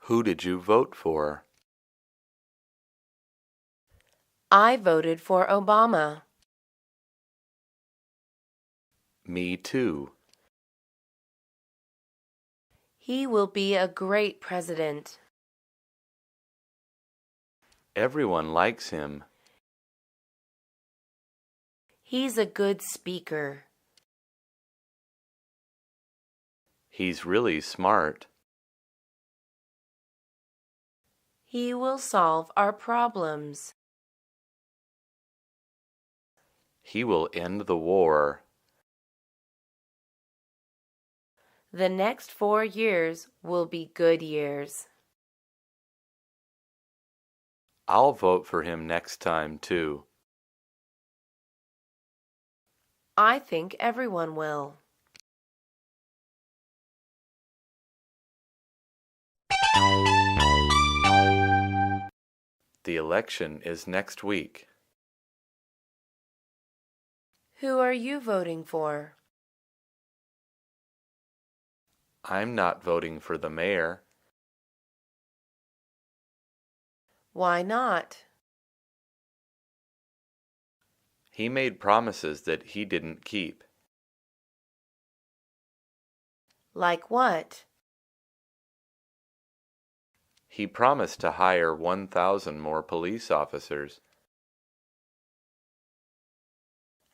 Who did you vote for? I voted for Obama. Me too. He will be a great president. Everyone likes him. He's a good speaker. He's really smart. He will solve our problems. He will end the war. The next 4 years will be good years. I'll vote for him next time, too. I think everyone will. The election is next week. Who are you voting for? I'm not voting for the mayor. Why not? He made promises that he didn't keep. Like what? He promised to hire 1,000 more police officers.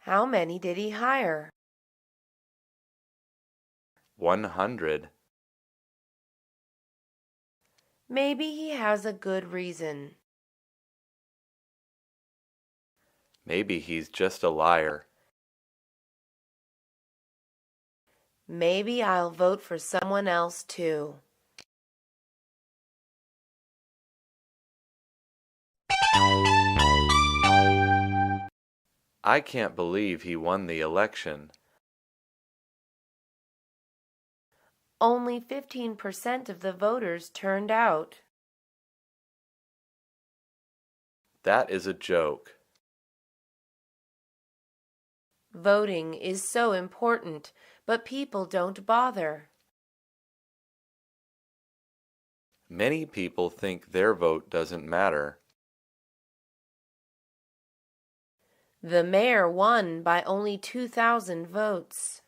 How many did he hire? 100. Maybe he has a good reason. Maybe he's just a liar. Maybe I'll vote for someone else too. I can't believe he won the election. Only 15% of the voters turned out. That is a joke. Voting is so important, but people don't bother. Many people think their vote doesn't matter. The mayor won by only 2,000 votes.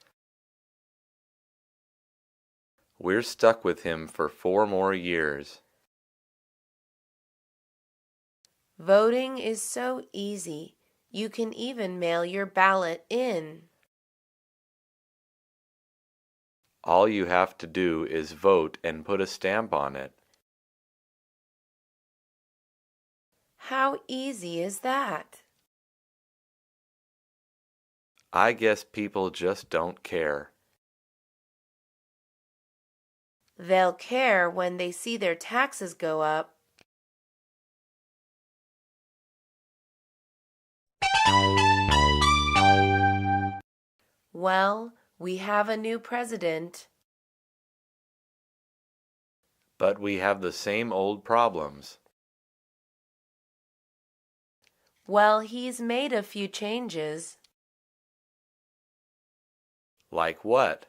We're stuck with him for 4 more years. Voting is so easy. You can even mail your ballot in. All you have to do is vote and put a stamp on it. How easy is that? I guess people just don't care. They'll care when they see their taxes go up. Well, we have a new president. But we have the same old problems. Well, he's made a few changes. Like what?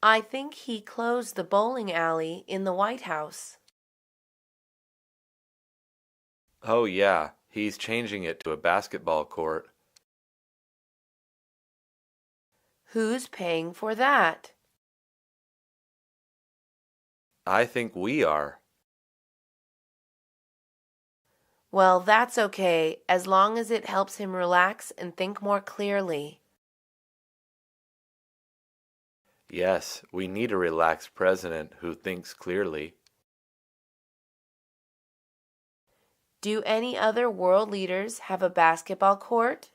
I think he closed the bowling alley in the White House. Oh yeah, he's changing it to a basketball court. Who's paying for that? I think we are. Well, that's okay, as long as it helps him relax and think more clearly. Yes, we need a relaxed president who thinks clearly. Do any other world leaders have a basketball court?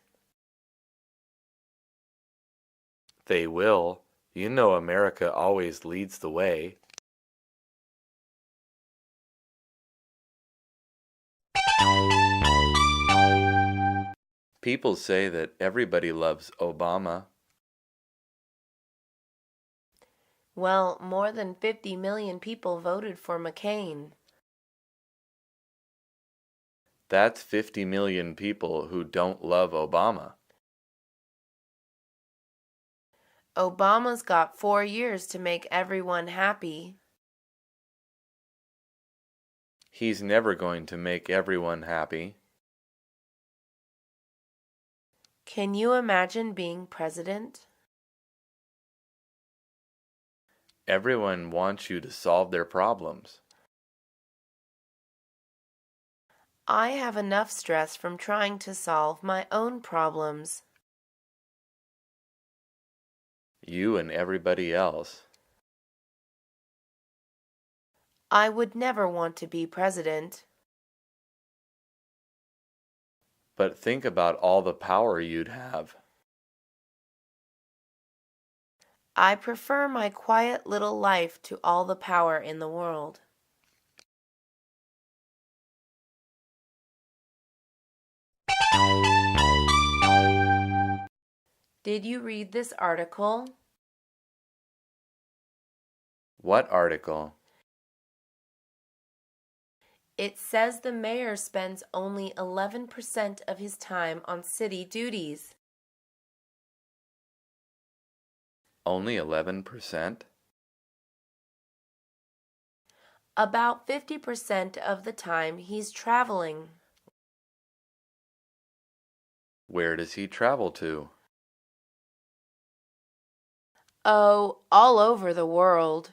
They will. You know America always leads the way. People say that everybody loves Obama. Well, more than 50 million people voted for McCain. That's 50 million people who don't love Obama. Obama's got 4 years to make everyone happy. He's never going to make everyone happy. Can you imagine being president? Everyone wants you to solve their problems. I have enough stress from trying to solve my own problems. You and everybody else. I would never want to be president. But think about all the power you'd have. I prefer my quiet little life to all the power in the world. Did you read this article? What article? It says the mayor spends only 11% of his time on city duties. Only 11%? About 50% of the time he's traveling. Where does he travel to? Oh, all over the world.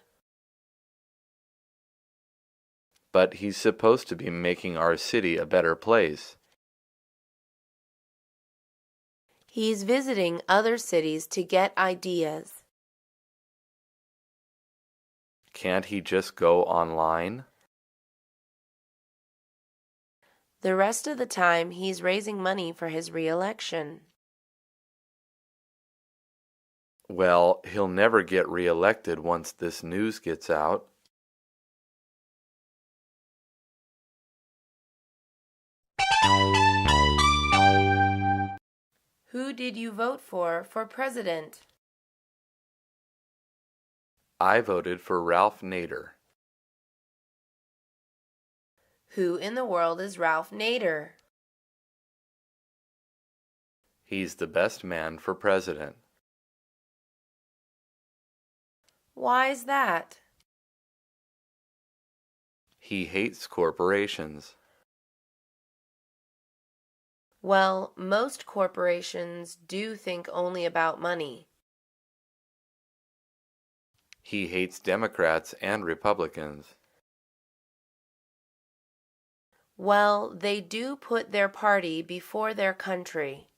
But he's supposed to be making our city a better place. He's visiting other cities to get ideas. Can't he just go online? The rest of the time he's raising money for his re-election. Well, he'll never get reelected once this news gets out. Who did you vote for president? I voted for Ralph Nader. Who in the world is Ralph Nader? He's the best man for president. Why's that? He hates corporations. Well, most corporations do think only about money. He hates Democrats and Republicans. Well, they do put their party before their country.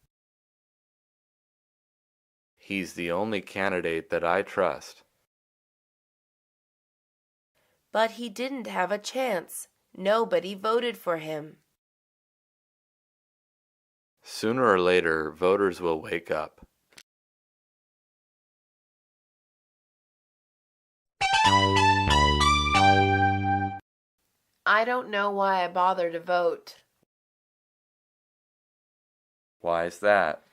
He's the only candidate that I trust. But he didn't have a chance. Nobody voted for him. Sooner or later, voters will wake up. I don't know why I bother to vote. Why's that?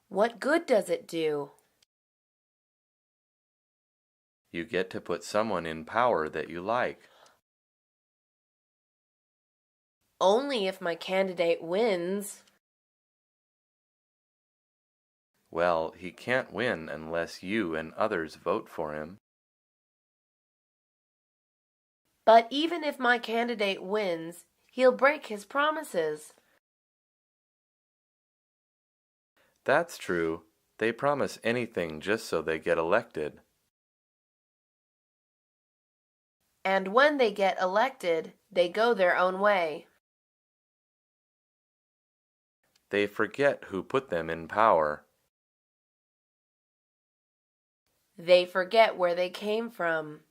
What good does it do? You get to put someone in power that you like. Only if my candidate wins. Well, he can't win unless you and others vote for him. But even if my candidate wins, he'll break his promises. That's true. They promise anything just so they get elected. And when they get elected, they go their own way. They forget who put them in power. They forget where they came from.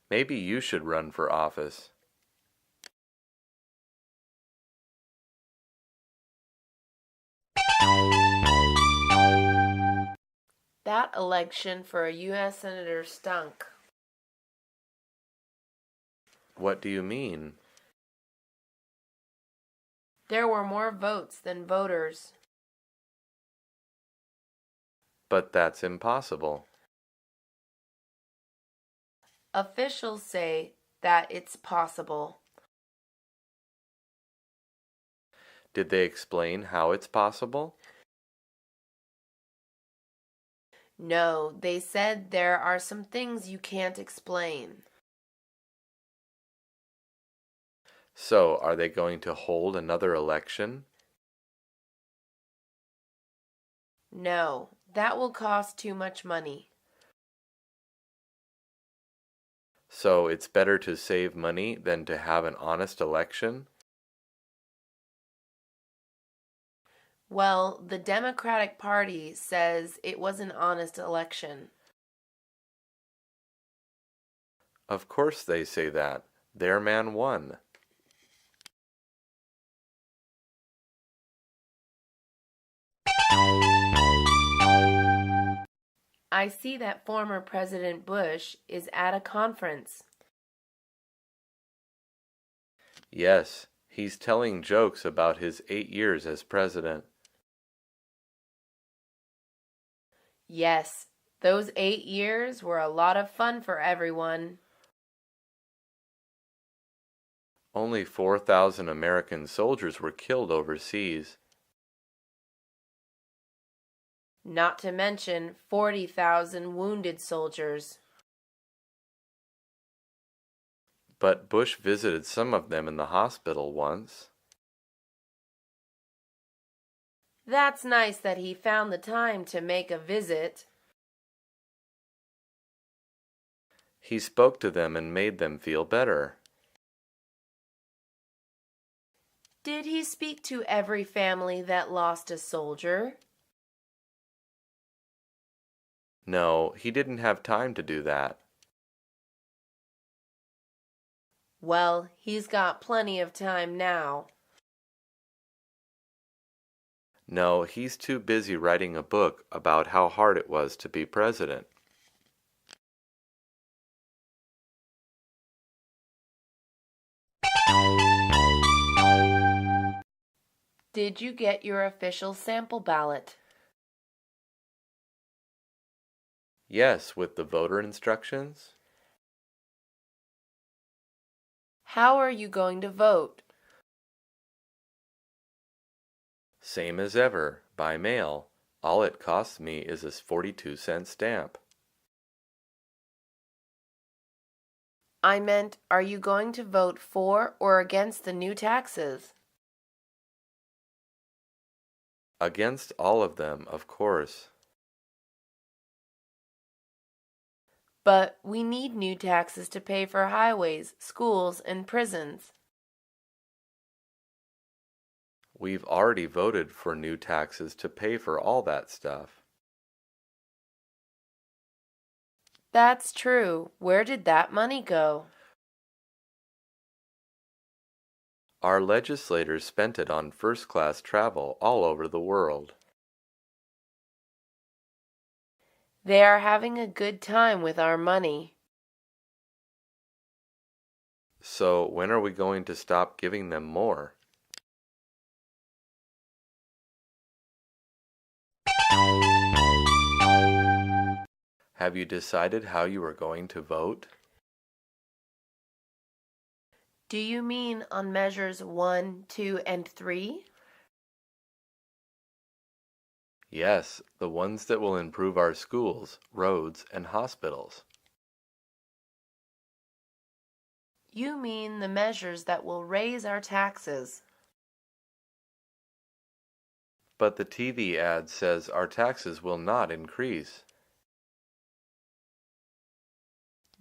Maybe you should run for office. That election for a U.S. Senator stunk. What do you mean? There were more votes than voters. But that's impossible. Officials say that it's possible. Did they explain how it's possible? No, they said there are some things you can't explain. So, are they going to hold another election? No, that will cost too much money. So, it's better to save money than to have an honest election? Well, the Democratic Party says it was an honest election. Of course they say that. Their man won. I see that former President Bush is at a conference. Yes, he's telling jokes about his 8 years as president. Yes, those 8 years were a lot of fun for everyone. Only 4,000 American soldiers were killed overseas. Not to mention 40,000 wounded soldiers. But Bush visited some of them in the hospital once. That's nice that he found the time to make a visit. He spoke to them and made them feel better. Did he speak to every family that lost a soldier? No, he didn't have time to do that. Well, he's got plenty of time now. No, he's too busy writing a book about how hard it was to be president. Did you get your official sample ballot? Yes, with the voter instructions. How are you going to vote? Same as ever, by mail. All it costs me is a 42-cent stamp. I meant, are you going to vote for or against the new taxes? Against all of them, of course. But we need new taxes to pay for highways, schools, and prisons. We've already voted for new taxes to pay for all that stuff. That's true. Where did that money go? Our legislators spent it on first-class travel all over the world. They are having a good time with our money. So when are we going to stop giving them more? Have you decided how you are going to vote? Do you mean on measures 1, 2, and 3? Yes, the ones that will improve our schools, roads, and hospitals. You mean the measures that will raise our taxes. But the TV ad says our taxes will not increase.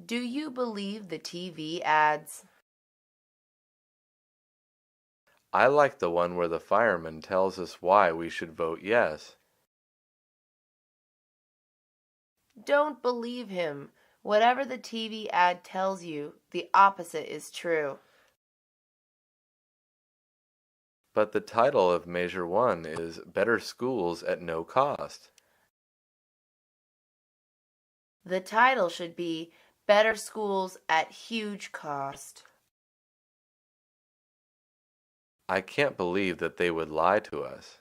Do you believe the TV ads? I like the one where the fireman tells us why we should vote yes. Don't believe him. Whatever the TV ad tells you, the opposite is true. But the title of Measure 1 is Better Schools at No Cost. The title should be Better Schools at Huge Cost. I can't believe that they would lie to us.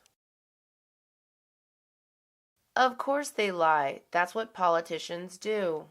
Of course they lie. That's what politicians do.